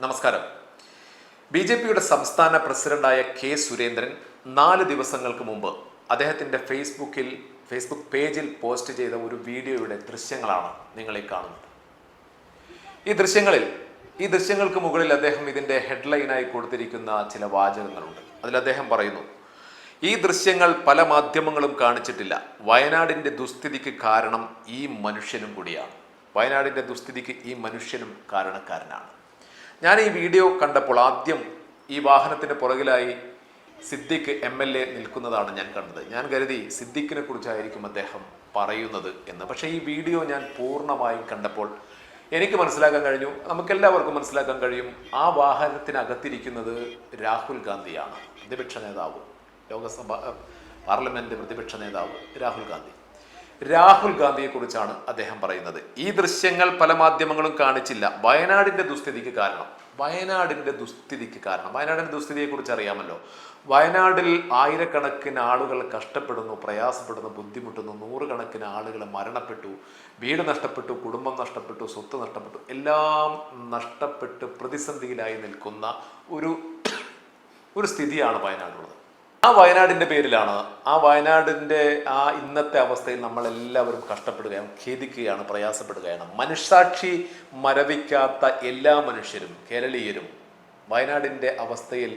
നമസ്കാരം. ബി.ജെ.പിയുടെ സംസ്ഥാന പ്രസിഡന്റായ കെ സുരേന്ദ്രൻ 4 ദിവസങ്ങൾക്ക് മുമ്പ് അദ്ദേഹത്തിൻ്റെ ഫേസ്ബുക്ക് പേജിൽ പോസ്റ്റ് ചെയ്ത ഒരു വീഡിയോയുടെ ദൃശ്യങ്ങളാണ് നിങ്ങളീ കാണുന്നത്. ഈ ദൃശ്യങ്ങൾക്ക് മുകളിൽ അദ്ദേഹം ഇതിൻ്റെ ഹെഡ്ലൈനായി കൊടുത്തിരിക്കുന്ന ചില വാചകങ്ങളുണ്ട്. അതിൽ അദ്ദേഹം പറയുന്നു, ഈ ദൃശ്യങ്ങൾ പല മാധ്യമങ്ങളും കാണിച്ചിട്ടില്ല. വയനാടിൻ്റെ ദുസ്ഥിതിക്ക് കാരണം ഈ മനുഷ്യനും കൂടിയാണ്. വയനാടിൻ്റെ ദുസ്ഥിതിക്ക് ഈ മനുഷ്യനും കാരണക്കാരനാണ്. ഞാൻ ഈ വീഡിയോ കണ്ടപ്പോൾ ആദ്യം ഈ വാഹനത്തിന് പുറകിലായി സിദ്ദിഖ് MLA നിൽക്കുന്നതാണ് ഞാൻ കണ്ടത്. ഞാൻ കരുതി സിദ്ദിഖിനെ കുറിച്ചായിരിക്കും അദ്ദേഹം പറയുന്നത് എന്ന്. പക്ഷേ ഈ വീഡിയോ ഞാൻ പൂർണ്ണമായും കണ്ടപ്പോൾ എനിക്ക് മനസ്സിലാക്കാൻ കഴിഞ്ഞു, നമുക്കെല്ലാവർക്കും മനസ്സിലാക്കാൻ കഴിയും, ആ വാഹനത്തിനകത്തിരിക്കുന്നത് രാഹുൽ ഗാന്ധിയാണ്. പ്രതിപക്ഷ നേതാവ്, പാർലമെന്റ് പ്രതിപക്ഷ നേതാവ് രാഹുൽ ഗാന്ധിയെക്കുറിച്ചാണ് അദ്ദേഹം പറയുന്നത്. ഈ ദൃശ്യങ്ങൾ പല മാധ്യമങ്ങളും കാണിച്ചില്ല. വയനാടിൻ്റെ ദുസ്ഥിതിക്ക് കാരണം വയനാടിൻ്റെ ദുസ്ഥിതിയെക്കുറിച്ച് അറിയാമല്ലോ. വയനാടിൽ ആയിരക്കണക്കിന് ആളുകൾ കഷ്ടപ്പെടുന്നു, പ്രയാസപ്പെടുന്നു, ബുദ്ധിമുട്ടുന്നു. 100 കണക്കിന് ആളുകൾ മരണപ്പെട്ടു, വീട് നഷ്ടപ്പെട്ടു, കുടുംബം നഷ്ടപ്പെട്ടു, സ്വത്ത് നഷ്ടപ്പെട്ടു, എല്ലാം നഷ്ടപ്പെട്ട് പ്രതിസന്ധിയിലായി നിൽക്കുന്ന ഒരു സ്ഥിതിയാണ് വയനാടുള്ളത്. ആ വയനാടിൻ്റെ പേരിലാണ്, ആ വയനാടിൻ്റെ ഇന്നത്തെ അവസ്ഥയിൽ നമ്മളെല്ലാവരും കഷ്ടപ്പെടുകയാണ്, ഖേദിക്കുകയാണ്, പ്രയാസപ്പെടുകയാണ്. മനസ്സാക്ഷി മരവിക്കാത്ത എല്ലാ മനുഷ്യരും, കേരളീയരും വയനാടിൻ്റെ അവസ്ഥയിൽ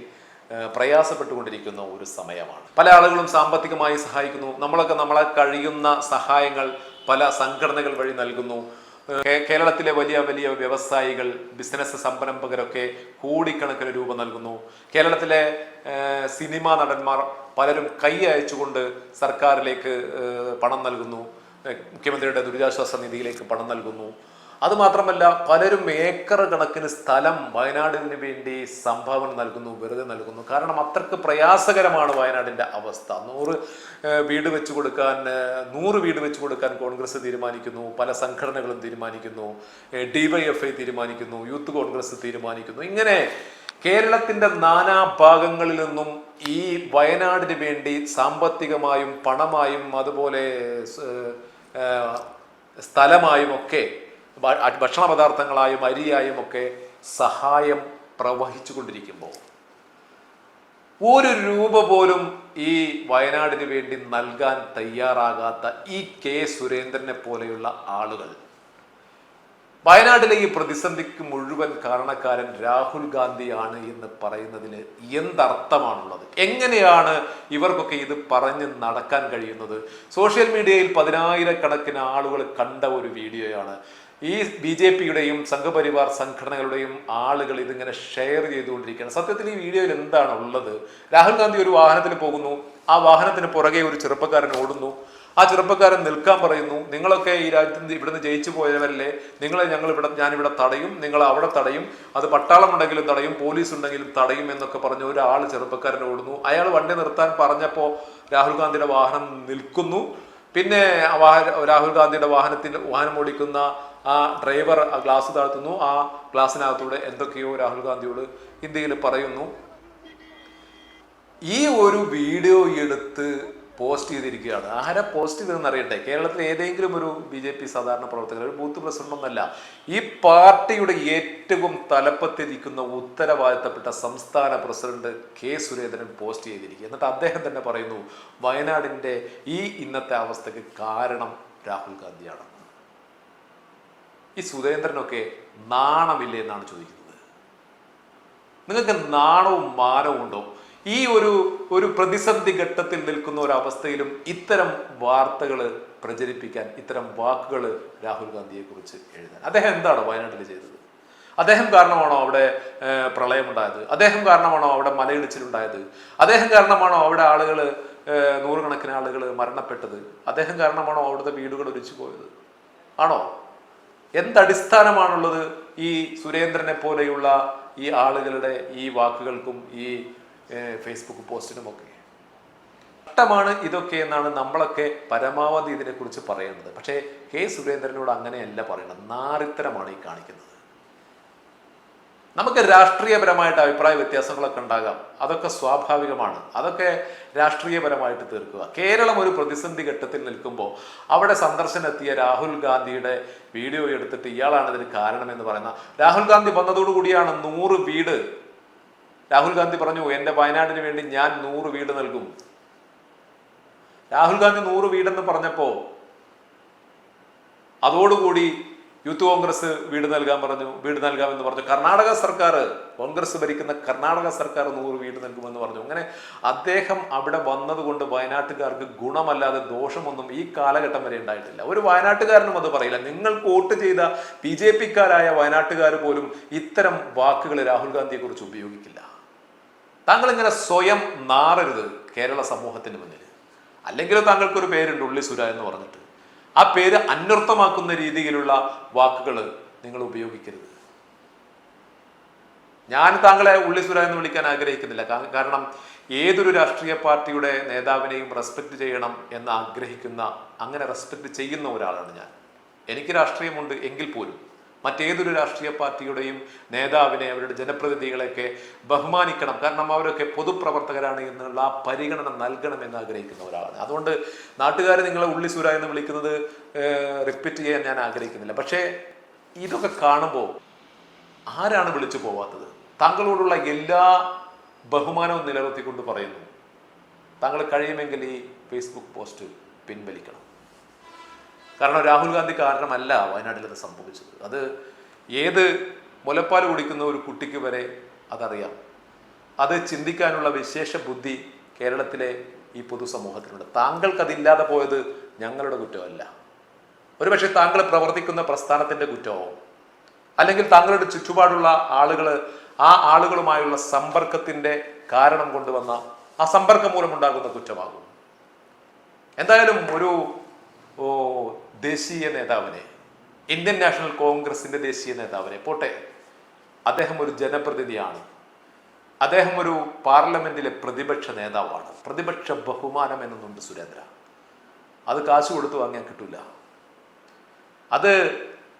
പ്രയാസപ്പെട്ടുകൊണ്ടിരിക്കുന്ന ഒരു സമയമാണ്. പല ആളുകളും സാമ്പത്തികമായി സഹായിക്കുന്നു. നമ്മളെ കഴിയുന്ന സഹായങ്ങൾ പല സംഘടനകൾ വഴി നൽകുന്നു. കേരളത്തിലെ വലിയ വലിയ വ്യവസായികൾ, ബിസിനസ് സംരംഭകരൊക്കെ കോടിക്കണക്കിന് രൂപ നൽകുന്നു. കേരളത്തിലെ സിനിമാ നടന്മാർ പലരും കൈ അയച്ചുകൊണ്ട് സർക്കാരിലേക്ക് പണം നൽകുന്നു, മുഖ്യമന്ത്രിയുടെ ദുരിതാശ്വാസ നിധിയിലേക്ക് പണം നൽകുന്നു. അതുമാത്രമല്ല, പലരും ഏക്കർ കണക്കിന് സ്ഥലം വയനാടിന് വേണ്ടി സംഭാവന നൽകുന്നു, വെറുതെ നൽകുന്നു. കാരണം അത്രക്ക് പ്രയാസകരമാണ് വയനാടിൻ്റെ അവസ്ഥ. 100 വീട് വെച്ച് കൊടുക്കാൻ കോൺഗ്രസ് തീരുമാനിക്കുന്നു, പല സംഘടനകളും തീരുമാനിക്കുന്നു, DYFI തീരുമാനിക്കുന്നു, യൂത്ത് കോൺഗ്രസ് തീരുമാനിക്കുന്നു. ഇങ്ങനെ കേരളത്തിൻ്റെ നാനാഭാഗങ്ങളിൽ നിന്നും ഈ വയനാടിന് വേണ്ടി സാമ്പത്തികമായും പണമായും അതുപോലെ സ്ഥലമായും ഒക്കെ, ഭക്ഷണ പദാർത്ഥങ്ങളായും അരിയായും ഒക്കെ സഹായം പ്രവഹിച്ചു കൊണ്ടിരിക്കുമ്പോൾ ഒരു രൂപ പോലും ഈ വയനാടിന് വേണ്ടി നൽകാൻ തയ്യാറാകാത്ത ഈ കെ സുരേന്ദ്രനെ പോലെയുള്ള ആളുകൾ, വയനാട്ടിലെ ഈ പ്രതിസന്ധിക്ക് മുഴുവൻ കാരണക്കാരൻ രാഹുൽ ഗാന്ധിയാണ് എന്ന് പറയുന്നതിന് എന്തർത്ഥമാണുള്ളത്? എങ്ങനെയാണ് ഇവർക്കൊക്കെ ഇത് പറഞ്ഞ് നടക്കാൻ കഴിയുന്നത്? സോഷ്യൽ മീഡിയയിൽ 10,000-കണക്കിന് ആളുകൾ കണ്ട ഒരു വീഡിയോയാണ്. ഈ BJPയുടെയും സംഘപരിവാർ സംഘടനകളുടെയും ആളുകൾ ഇതിങ്ങനെ ഷെയർ ചെയ്തുകൊണ്ടിരിക്കുകയാണ്. സത്യത്തിൽ ഈ വീഡിയോയിൽ എന്താണ് ഉള്ളത്? രാഹുൽ ഗാന്ധി ഒരു വാഹനത്തിൽ പോകുന്നു, ആ വാഹനത്തിന് പുറകെ ഒരു ചെറുപ്പക്കാരൻ ഓടുന്നു. ആ ചെറുപ്പക്കാരൻ നിൽക്കാൻ പറയുന്നു. നിങ്ങളൊക്കെ ഈ രാജ്യത്ത് ഇവിടുന്ന് ജയിച്ചു പോയവരല്ലേ, ഞാനിവിടെ തടയും, നിങ്ങൾ അവിടെ തടയും, അത് പട്ടാളം ഉണ്ടെങ്കിലും തടയും, പോലീസ് ഉണ്ടെങ്കിലും തടയും എന്നൊക്കെ പറഞ്ഞ് ഒരാൾ ചെറുപ്പക്കാരൻ ഓടുന്നു. അയാൾ വണ്ടി നിർത്താൻ പറഞ്ഞപ്പോൾ രാഹുൽ ഗാന്ധിയുടെ വാഹനം നിൽക്കുന്നു. പിന്നെ രാഹുൽ ഗാന്ധിയുടെ വാഹനം ഓടിക്കുന്ന ആ ഡ്രൈവർ ആ ഗ്ലാസ് താഴ്ത്തുന്നു. ആ ഗ്ലാസിനകത്തൂടെ എന്തൊക്കെയോ രാഹുൽ ഗാന്ധിയോട് ഹിന്ദിയിൽ പറയുന്നു. ഈ ഒരു വീഡിയോ എടുത്ത് പോസ്റ്റ് ചെയ്തിരിക്കുകയാണ്. ആരാ പോസ്റ്റ് ചെയ്തതെന്ന് അറിയട്ടെ. കേരളത്തിലെ ഏതെങ്കിലും ഒരു BJP സാധാരണ പ്രവർത്തകർ, ഒരു ബൂത്ത് പ്രസിഡന്റ് ഒന്നല്ല, ഈ പാർട്ടിയുടെ ഏറ്റവും തലപ്പത്തിരിക്കുന്ന ഉത്തരവാദിത്തപ്പെട്ട സംസ്ഥാന പ്രസിഡന്റ് കെ സുരേന്ദ്രൻ പോസ്റ്റ് ചെയ്തിരിക്കുക. എന്നിട്ട് അദ്ദേഹം തന്നെ പറയുന്നു, വയനാടിൻ്റെ ഈ ഇന്നത്തെ അവസ്ഥയ്ക്ക് കാരണം രാഹുൽ ഗാന്ധിയാണ്. ഈ സുരേന്ദ്രനൊക്കെ നാണമില്ലേ എന്നാണ് ചോദിക്കുന്നത്. നിങ്ങൾക്ക് നാണവും മാനവും ഉണ്ടോ? ഈ ഒരു പ്രതിസന്ധി ഘട്ടത്തിൽ നിൽക്കുന്ന ഒരവസ്ഥയിലും ഇത്തരം വാർത്തകൾ പ്രചരിപ്പിക്കാൻ, ഇത്തരം വാക്കുകൾ രാഹുൽ ഗാന്ധിയെ കുറിച്ച് എഴുതാൻ അദ്ദേഹം എന്താണ് വയനാട്ടിൽ ചെയ്തത്? അദ്ദേഹം കാരണമാണോ അവിടെ പ്രളയമുണ്ടായത്? അദ്ദേഹം കാരണമാണോ അവിടെ മലയിടിച്ചിലുണ്ടായത്? അദ്ദേഹം കാരണമാണോ അവിടെ ആളുകൾ 100 കണക്കിന് ആളുകൾ മരണപ്പെട്ടത്? അദ്ദേഹം കാരണമാണോ അവിടുത്തെ വീടുകൾ ഒലിച്ചു പോയത്? ആണോ? എന്തടിസ്ഥാനമാണുള്ളത് ഈ സുരേന്ദ്രനെ പോലെയുള്ള ഈ ആളുകളുടെ ഈ വാക്കുകൾക്കും ഈ ഫേസ്ബുക്ക് പോസ്റ്റിനുമൊക്കെ? ഘട്ടമാണ് ഇതൊക്കെ എന്നാണ് നമ്മളൊക്കെ പരമാവധി ഇതിനെക്കുറിച്ച് പറയുന്നത്. പക്ഷേ കെ സുരേന്ദ്രനോട് അങ്ങനെയല്ല പറയുന്നത്. നാറിത്തരമാണ് ഈ കാണിക്കുന്നത്. നമുക്ക് രാഷ്ട്രീയപരമായിട്ട് അഭിപ്രായ വ്യത്യാസങ്ങളൊക്കെ ഉണ്ടാകാം, അതൊക്കെ സ്വാഭാവികമാണ്, അതൊക്കെ രാഷ്ട്രീയപരമായിട്ട് തീർക്കുക. കേരളം ഒരു പ്രതിസന്ധി ഘട്ടത്തിൽ നിൽക്കുമ്പോൾ അവിടെ സന്ദർശനത്തിയ രാഹുൽ ഗാന്ധിയുടെ വീഡിയോ എടുത്തിട്ട് ഇയാളാണ് ഇതിന് കാരണമെന്ന് പറയുന്ന, രാഹുൽ ഗാന്ധി വന്നതോടുകൂടിയാണ് 100 വീട്, രാഹുൽ ഗാന്ധി പറഞ്ഞു എൻ്റെ വയനാടിന് വേണ്ടി ഞാൻ 100 വീട് നൽകും. രാഹുൽ ഗാന്ധി 100 വീടെന്ന് പറഞ്ഞപ്പോൾ അതോടുകൂടി യൂത്ത് കോൺഗ്രസ് വീട് നൽകാൻ പറഞ്ഞു, വീട് നൽകാമെന്ന് പറഞ്ഞു. കർണാടക സർക്കാർ, കോൺഗ്രസ് ഭരിക്കുന്ന കർണാടക സർക്കാർ 100 വീട് നൽകുമെന്ന് പറഞ്ഞു. അങ്ങനെ അദ്ദേഹം അവിടെ വന്നതുകൊണ്ട് വയനാട്ടുകാർക്ക് ഗുണമല്ലാതെ ദോഷമൊന്നും ഈ കാലഘട്ടം വരെ ഉണ്ടായിട്ടില്ല. ഒരു വയനാട്ടുകാരനും അത് പറയില്ല. നിങ്ങൾ വോട്ട് ചെയ്ത BJP-ക്കാരായ വയനാട്ടുകാർ പോലും ഇത്തരം വാക്കുകൾ രാഹുൽ ഗാന്ധിയെ കുറിച്ച് ഉപയോഗിക്കില്ല. താങ്കൾ ഇങ്ങനെ സ്വയം നാറരുത് കേരള സമൂഹത്തിന് മുന്നിൽ. അല്ലെങ്കിൽ താങ്കൾക്കൊരു പേരുണ്ട് ഉള്ളിസുര എന്ന് പറഞ്ഞിട്ട്, ആ പേര് അന്വർത്ഥമാക്കുന്ന രീതിയിലുള്ള വാക്കുകൾ നിങ്ങൾ ഉപയോഗിക്കരുത്. ഞാൻ താങ്കളെ ഉള്ളിസുര എന്ന് വിളിക്കാൻ ആഗ്രഹിക്കുന്നില്ല. കാരണം ഏതൊരു രാഷ്ട്രീയ പാർട്ടിയുടെ നേതാവിനെയും റെസ്പെക്ട് ചെയ്യണം എന്ന് ആഗ്രഹിക്കുന്ന, അങ്ങനെ റെസ്പെക്ട് ചെയ്യുന്ന ഒരാളാണ് ഞാൻ. എനിക്ക് രാഷ്ട്രീയമുണ്ട് എങ്കിൽ പോലും മറ്റേതൊരു രാഷ്ട്രീയ പാർട്ടിയുടെയും നേതാവിനെ, അവരുടെ ജനപ്രതിനിധികളെയൊക്കെ ബഹുമാനിക്കണം. കാരണം അവരൊക്കെ പൊതുപ്രവർത്തകരാണ് എന്നുള്ള ആ പരിഗണന നൽകണമെന്ന് ആഗ്രഹിക്കുന്ന ഒരാളാണ്. അതുകൊണ്ട് നാട്ടുകാർ നിങ്ങളെ ഉള്ളിസുര എന്ന് വിളിക്കുന്നത് റിപ്പീറ്റ് ചെയ്യാൻ ഞാൻ ആഗ്രഹിക്കുന്നില്ല. പക്ഷേ ഇതൊക്കെ കാണുമ്പോൾ ആരാണ് വിളിച്ചു പോവാത്തത്? താങ്കളോടുള്ള എല്ലാ ബഹുമാനവും നിലനിർത്തിക്കൊണ്ട് പറയുന്നു, താങ്കൾ കഴിയുമെങ്കിൽ ഈ ഫേസ്ബുക്ക് പോസ്റ്റ് പിൻവലിക്കണം. കാരണം രാഹുൽ ഗാന്ധി കാരണമല്ല വയനാട്ടിൽ അത് സംഭവിച്ചത്. അത് ഏത് മുലപ്പാൽ കുടിക്കുന്ന ഒരു കുട്ടിക്ക് വരെ അതറിയാം. അത് ചിന്തിക്കാനുള്ള വിശേഷ ബുദ്ധി കേരളത്തിലെ ഈ പൊതുസമൂഹത്തിനുണ്ട്. താങ്കൾക്കതില്ലാതെ പോയത് ഞങ്ങളുടെ കുറ്റമല്ല. ഒരുപക്ഷെ താങ്കൾ പ്രവർത്തിക്കുന്ന പ്രസ്ഥാനത്തിൻ്റെ കുറ്റമോ, അല്ലെങ്കിൽ താങ്കളുടെ ചുറ്റുപാടുള്ള ആളുകൾ, ആ ആളുകളുമായുള്ള സമ്പർക്കത്തിൻ്റെ കാരണം കൊണ്ടുവന്ന ആ സമ്പർക്കം മൂലമുണ്ടാകുന്ന കുറ്റമാകും. എന്തായാലും ഒരു ദേശീയ നേതാവിനെ, ഇന്ത്യൻ നാഷണൽ കോൺഗ്രസിന്റെ ദേശീയ നേതാവിനെ പോട്ടെ, അദ്ദേഹം ഒരു ജനപ്രതിനിധിയാണ്, അദ്ദേഹം ഒരു പാർലമെന്റിലെ പ്രതിപക്ഷ നേതാവാണ്. പ്രതിപക്ഷ ബഹുമാനം എന്നൊന്നുണ്ട് സുരേന്ദ്ര, അത് കാശ് കൊടുത്ത് വാങ്ങിയാൽ കിട്ടൂല. അത്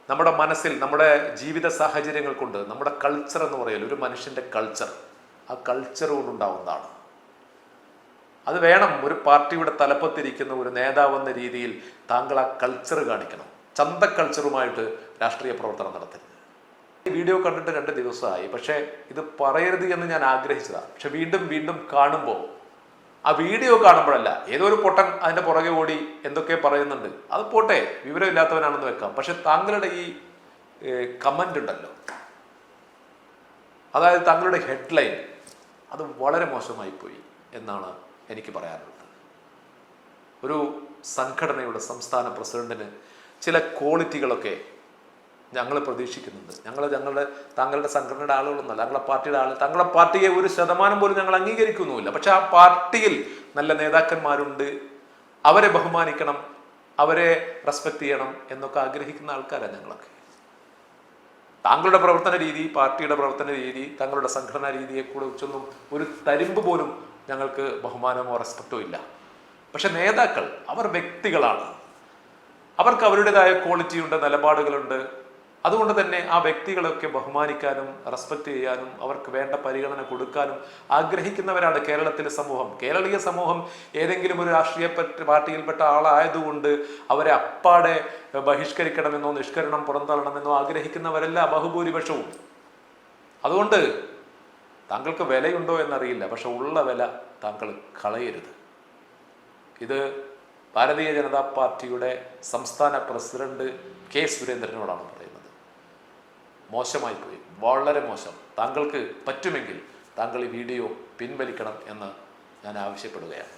നമ്മുടെ മനസ്സിൽ, നമ്മുടെ ജീവിത സാഹചര്യങ്ങൾ കൊണ്ട്, നമ്മുടെ കൾച്ചർ എന്ന് പറയല്ലോ, ഒരു മനുഷ്യന്റെ കൾച്ചർ, ആ കൾച്ചർ കൊണ്ടുണ്ടാവുന്നതാണ്. അത് വേണം. ഒരു പാർട്ടിയുടെ തലപ്പത്തിരിക്കുന്ന ഒരു നേതാവെന്ന രീതിയിൽ താങ്കൾ ആ കൾച്ചർ കാണിക്കണം. ചന്ത കൾച്ചറുമായിട്ട് രാഷ്ട്രീയ പ്രവർത്തനം നടത്തരുത്. ഈ വീഡിയോ കണ്ടിട്ട് 2 ദിവസമായി, പക്ഷേ ഇത് പറയരുത് എന്ന് ഞാൻ ആഗ്രഹിച്ചതാണ്. പക്ഷെ വീണ്ടും വീണ്ടും കാണുമ്പോൾ, ആ വീഡിയോ കാണുമ്പോഴല്ല, ഏതോ ഒരു പൊട്ടൻ അതിൻ്റെ പുറകെ ഓടി എന്തൊക്കെ പറയുന്നുണ്ട്, അത് പോട്ടെ, വിവരമില്ലാത്തവനാണെന്ന് വെക്കാം. പക്ഷെ താങ്കളുടെ ഈ കമൻ്റ് ഉണ്ടല്ലോ, അതായത് താങ്കളുടെ ഹെഡ്ലൈൻ, അത് വളരെ മോശമായിപ്പോയി എന്നാണ് എനിക്ക് പറയാനുള്ളത്. ഒരു സംഘടനയുടെ സംസ്ഥാന പ്രസിഡന്റിന് ചില ക്വാളിറ്റികളൊക്കെ ഞങ്ങൾ പ്രതീക്ഷിക്കുന്നുണ്ട്. താങ്കളുടെ സംഘടനയുടെ ആളുകളൊന്നല്ല, ഞങ്ങളുടെ പാർട്ടിയുടെ ആൾ, താങ്കളുടെ പാർട്ടിയെ 1% പോലും ഞങ്ങൾ അംഗീകരിക്കുന്നുമില്ല. പക്ഷെ ആ പാർട്ടിയിൽ നല്ല നേതാക്കന്മാരുണ്ട്, അവരെ ബഹുമാനിക്കണം, അവരെ റെസ്പെക്ട് ചെയ്യണം എന്നൊക്കെ ആഗ്രഹിക്കുന്ന ആൾക്കാരാണ് ഞങ്ങളൊക്കെ. താങ്കളുടെ പ്രവർത്തന രീതി, പാർട്ടിയുടെ പ്രവർത്തന രീതി, താങ്കളുടെ സംഘടനാ രീതിയെ കുറിച്ചൊന്നും ഒരു തരിമ്പ് പോലും ഞങ്ങൾക്ക് ബഹുമാനമോ റെസ്പെക്റ്റോ ഇല്ല. പക്ഷെ നേതാക്കൾ, അവർ വ്യക്തികളാണ്, അവർക്ക് അവരുടേതായ ക്വാളിറ്റിയുണ്ട്, നിലപാടുകളുണ്ട്. അതുകൊണ്ട് തന്നെ ആ വ്യക്തികളൊക്കെ ബഹുമാനിക്കാനും റെസ്പെക്റ്റ് ചെയ്യാനും അവർക്ക് വേണ്ട പരിഗണന കൊടുക്കാനും ആഗ്രഹിക്കുന്നവരാണ് കേരളത്തിലെ സമൂഹം. കേരളീയ സമൂഹം ഏതെങ്കിലും ഒരു രാഷ്ട്രീയ പാർട്ടിയിൽപ്പെട്ട ആളായതുകൊണ്ട് അവരെ അപ്പാടെ ബഹിഷ്കരിക്കണമെന്നോ നിഷ്കരണം പുറന്തള്ളണമെന്നോ ആഗ്രഹിക്കുന്നവരല്ല ബഹുഭൂരിപക്ഷവും. അതുകൊണ്ട് താങ്കൾക്ക് വിലയുണ്ടോ എന്നറിയില്ല, പക്ഷെ ഉള്ള വില താങ്കൾ കളയരുത്. ഇത് ഭാരതീയ ജനതാ പാർട്ടിയുടെ സംസ്ഥാന പ്രസിഡന്റ് കെ സുരേന്ദ്രനോടാണ് പറയുന്നത്. മോശമായി പോയി, വളരെ മോശം. താങ്കൾക്ക് പറ്റുമെങ്കിൽ താങ്കൾ ഈ വീഡിയോ പിൻവലിക്കണം എന്ന് ഞാൻ ആവശ്യപ്പെടുകയാണ്.